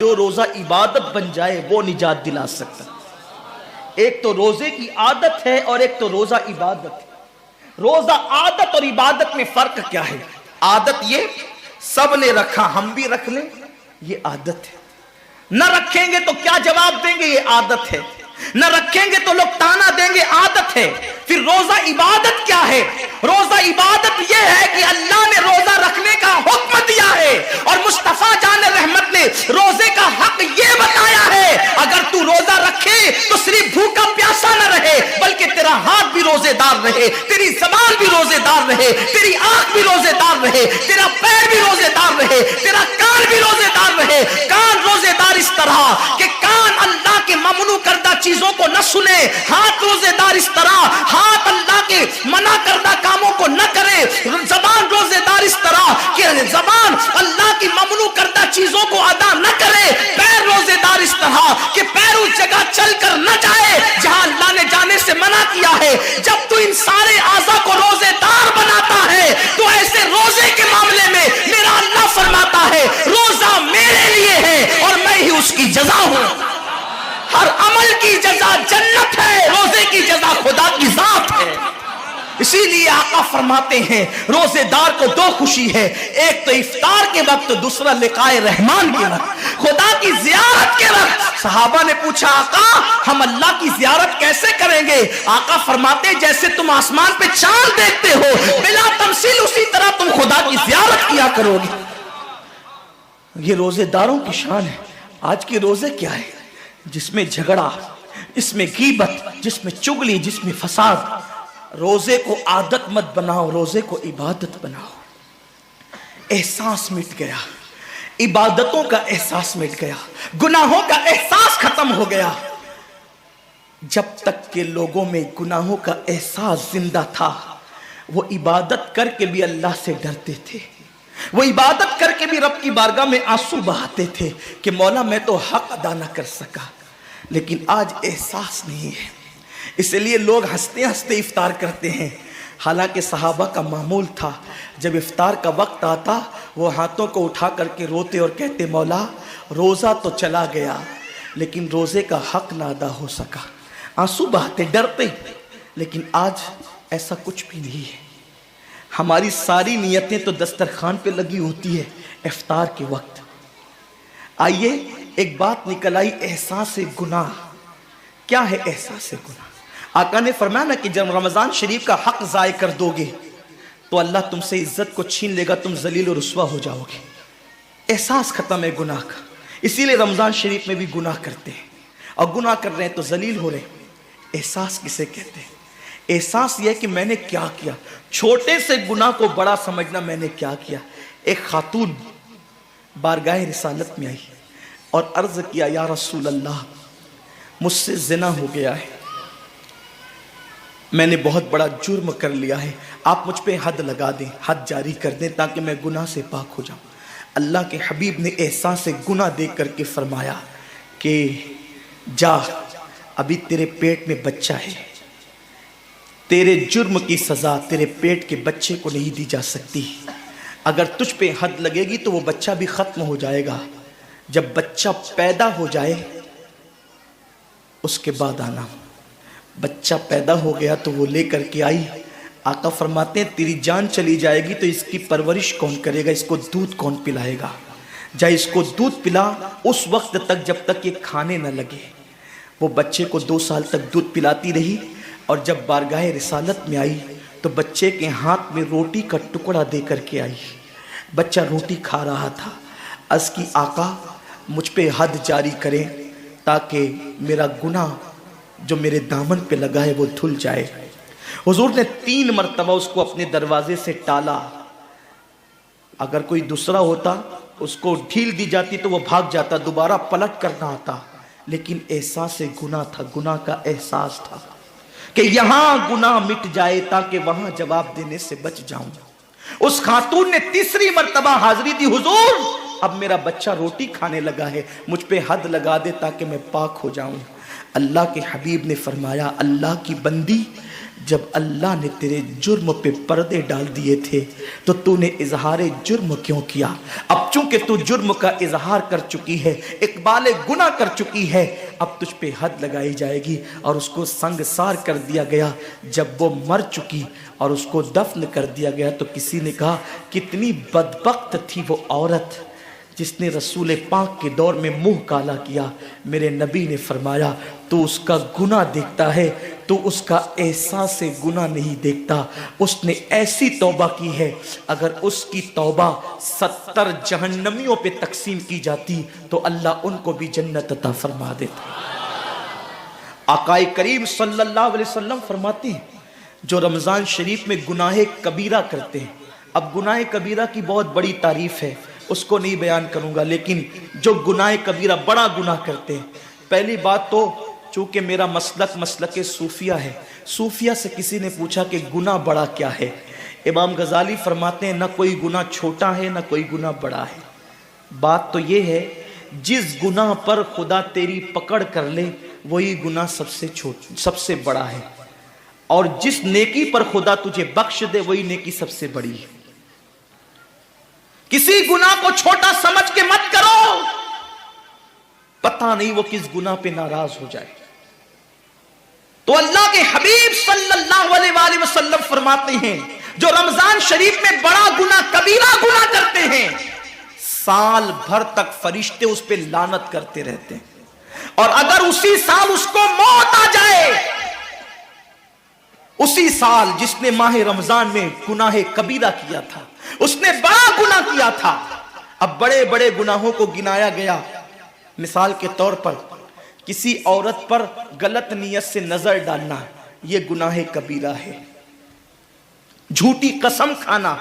جو روزہ عبادت بن جائے وہ نجات دلا سکتا. ایک تو روزے کی عادت ہے اور ایک تو روزہ عبادت ہے. روزہ عادت اور عبادت میں فرق کیا ہے؟ عادت یہ سب نے رکھا ہم بھی رکھ لیں، یہ عادت ہے. نہ رکھیں گے تو کیا جواب دیں گے، یہ عادت ہے. نہ رکھیں گے تو لوگ تانا دیں گے، عادت ہے. پھر روزہ عبادت کیا ہے؟ روزہ عبادت یہ ہے کہ اللہ نے روزہ رکھنے کا حکم دیا ہے اور مصطفیٰ جان رحمت نے روزے کا حق یہ بتایا ہے اگر تو روزہ رکھے تو صرف بھوکا پیاسا نہ رہے بلکہ تیرا ہاتھ بھی روزے دار رہے، تیری زبان بھی روزے دار رہے، تیری آنکھ بھی روزے دار رہے، تیرا پیر بھی روزے دار رہے، تیرا کان بھی روزے دار رہے. کان روزے دار اس طرح کہ کان اللہ کے ممنوع کردہ چیزوں کو نہ سنے، ہاتھ روزے دار اس طرح ہاتھ اللہ کے منع کردہ کاموں کو نہ کرے، زبان روزے دار اس طرح کہ زبان اللہ کی ممنوع کردہ چیزوں کو ادا نہ کرے، پیر روزے دار اس طرح کہ پیر اس جگہ چل کر نہ جائے جہاں اللہ نے جانے سے منع کیا ہے. جب تو ان سارے اعضاء کو روزے دار بناتا ہے تو ایسے روزے کے معاملے میں میرا اللہ فرماتا ہے روزہ میرے لیے ہے اور میں ہی اس کی جزا ہوں. ہر عمل کی جزا جنت ہے، روزے کی جزا خدا کی ذات ہے. اسی لیے آقا فرماتے ہیں روزے دار کو دو خوشی ہے، ایک تو افطار کے وقت، دوسرا لقائے رحمان کے وقت، خدا کی زیارت کے وقت. صحابہ نے پوچھا آقا ہم اللہ کی زیارت کیسے کریں گے؟ آقا فرماتے ہیں جیسے تم آسمان پہ چاند دیکھتے ہو بلا تمثیل اسی طرح تم خدا کی زیارت کیا کرو گے. یہ روزے داروں کی شان ہے. آج کے روزے کیا ہے؟ جس میں جھگڑا، جس میں غیبت، جس میں چغلی، جس میں فساد. روزے کو عادت مت بناؤ، روزے کو عبادت بناؤ. احساس مٹ گیا، عبادتوں کا احساس مٹ گیا، گناہوں کا احساس ختم ہو گیا. جب تک کہ لوگوں میں گناہوں کا احساس زندہ تھا وہ عبادت کر کے بھی اللہ سے ڈرتے تھے، وہ عبادت کر کے بھی رب کی بارگاہ میں آنسو بہاتے تھے کہ مولا میں تو حق ادا نہ کر سکا. لیکن آج احساس نہیں ہے، اس لیے لوگ ہنستے ہنستے افطار کرتے ہیں. حالانکہ صحابہ کا معمول تھا جب افطار کا وقت آتا وہ ہاتھوں کو اٹھا کر کے روتے اور کہتے مولا روزہ تو چلا گیا لیکن روزے کا حق نہ ادا ہو سکا. آنسو بہاتے، ڈرتے. لیکن آج ایسا کچھ بھی نہیں ہے. ہماری ساری نیتیں تو دسترخوان پہ لگی ہوتی ہے افطار کے وقت. آئیے ایک بات نکل آئی، احساس گناہ. کیا ہے احساس گناہ؟ آقا نے فرمایا نا کہ جب رمضان شریف کا حق ضائع کر دو گے تو اللہ تم سے عزت کو چھین لے گا، تم ذلیل و رسوا ہو جاؤ گے. احساس ختم ہے گناہ کا. اسی لیے رمضان شریف میں بھی گناہ کرتے ہیں اور گناہ کر رہے ہیں تو ذلیل ہو رہے ہیں. احساس کسے کہتے ہیں؟ احساس یہ کہ میں نے کیا کیا. چھوٹے سے گناہ کو بڑا سمجھنا میں نے کیا کیا. ایک خاتون بارگاہ رسالت میں آئی اور عرض کیا یا رسول اللہ مجھ سے زنا ہو گیا ہے، میں نے بہت بڑا جرم کر لیا ہے، آپ مجھ پہ حد لگا دیں، حد جاری کر دیں تاکہ میں گناہ سے پاک ہو جاؤں. اللہ کے حبیب نے احساس گناہ دیکھ کر کے فرمایا کہ جا ابھی تیرے پیٹ میں بچہ ہے، تیرے جرم کی سزا تیرے پیٹ کے بچے کو نہیں دی جا سکتی. اگر تجھ پہ حد لگے گی تو وہ بچہ بھی ختم ہو جائے گا. جب بچہ پیدا ہو جائے اس کے بعد آنا. بچہ پیدا ہو گیا تو وہ لے کر کے آئی. آقا فرماتے ہیں تیری جان چلی جائے گی تو اس کی پرورش کون کرے گا، اس کو دودھ کون پلائے گا؟ جا اس کو دودھ پلا اس وقت تک جب تک یہ کھانے نہ لگے. وہ بچے کو 2 سال تک دودھ پلاتی رہی اور جب بارگاہ رسالت میں آئی تو بچے کے ہاتھ میں روٹی کا ٹکڑا دے کر کے آئی. بچہ روٹی کھا رہا تھا. عرض کی آقا مجھ پہ حد جاری کریں تاکہ میرا گناہ جو میرے دامن پہ لگا ہے وہ دھل جائے. حضور نے 3 مرتبہ اس کو اپنے دروازے سے ٹالا. اگر کوئی دوسرا ہوتا اس کو ڈھیل دی جاتی تو وہ بھاگ جاتا، دوبارہ پلٹ کرنا آتا. لیکن احساس گناہ تھا، گناہ کا احساس تھا کہ یہاں گناہ مٹ جائے تاکہ وہاں جواب دینے سے بچ جاؤں. اس خاتون نے 3 مرتبہ حاضری دی، حضور اب میرا بچہ روٹی کھانے لگا ہے، مجھ پہ حد لگا دے تاکہ میں پاک ہو جاؤں. اللہ کے حبیب نے فرمایا اللہ کی بندی جب اللہ نے تیرے جرم پہ پردے ڈال دیے تھے تو تو نے اظہار جرم کیوں کیا؟ اب چونکہ تو جرم کا اظہار کر چکی ہے، اقبال گناہ کر چکی ہے، اب تجھ پہ حد لگائی جائے گی۔ اور اس کو سنگسار کر دیا گیا۔ جب وہ مر چکی اور اس کو دفن کر دیا گیا تو کسی نے کہا کتنی بدبخت تھی وہ عورت جس نے رسول پاک کے دور میں منہ کالا کیا۔ میرے نبی نے فرمایا تو اس کا گناہ دیکھتا ہے، تو اس کا احساس گناہ نہیں دیکھتا۔ اس نے ایسی توبہ کی ہے، اگر اس کی توبہ 70 جہنمیوں پہ تقسیم کی جاتی تو اللہ ان کو بھی جنت عطا فرما دیتا۔ آقا کریم صلی اللہ علیہ وسلم فرماتے ہیں جو رمضان شریف میں گناہ کبیرہ کرتے ہیں، اب گناہ کبیرہ کی بہت بڑی تعریف ہے، اس کو نہیں بیان کروں گا، لیکن جو گناہ کبیرہ بڑا گناہ کرتے ہیں، پہلی بات تو چونکہ میرا مسلک صوفیہ ہے، صوفیہ سے کسی نے پوچھا کہ گناہ بڑا کیا ہے؟ امام غزالی فرماتے ہیں نہ کوئی گناہ چھوٹا ہے نہ کوئی گناہ بڑا ہے، بات تو یہ ہے جس گناہ پر خدا تیری پکڑ کر لے وہی گناہ سب سے بڑا ہے، اور جس نیکی پر خدا تجھے بخش دے وہی نیکی سب سے بڑی ہے۔ کسی گناہ کو چھوٹا سمجھ کے مت کرو، پتہ نہیں وہ کس گناہ پہ ناراض ہو جائے۔ تو اللہ کے حبیب صلی اللہ علیہ وآلہ وسلم فرماتے ہیں جو رمضان شریف میں بڑا گناہ کبیرہ گناہ کرتے ہیں، سال بھر تک فرشتے اس پہ لعنت کرتے رہتے ہیں، اور اگر اسی سال اس کو موت آ جائے، اسی سال جس نے ماہ رمضان میں گناہ کبیرہ کیا تھا، اس نے بڑا گناہ کیا تھا، اب بڑے بڑے گناہوں کو گنایا گیا۔ مثال کے طور پر کسی عورت پر غلط نیت سے نظر ڈالنا یہ گناہ کبیرہ ہے، جھوٹی قسم کھانا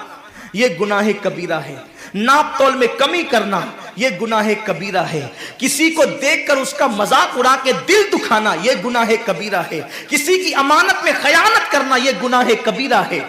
یہ گناہ کبیرہ ہے، ناپ تول میں کمی کرنا یہ گناہ کبیرہ ہے، کسی کو دیکھ کر اس کا مذاق اڑا کے دل دکھانا یہ گناہ کبیرہ ہے، کسی کی امانت میں خیانت کرنا یہ گناہ کبیرہ ہے۔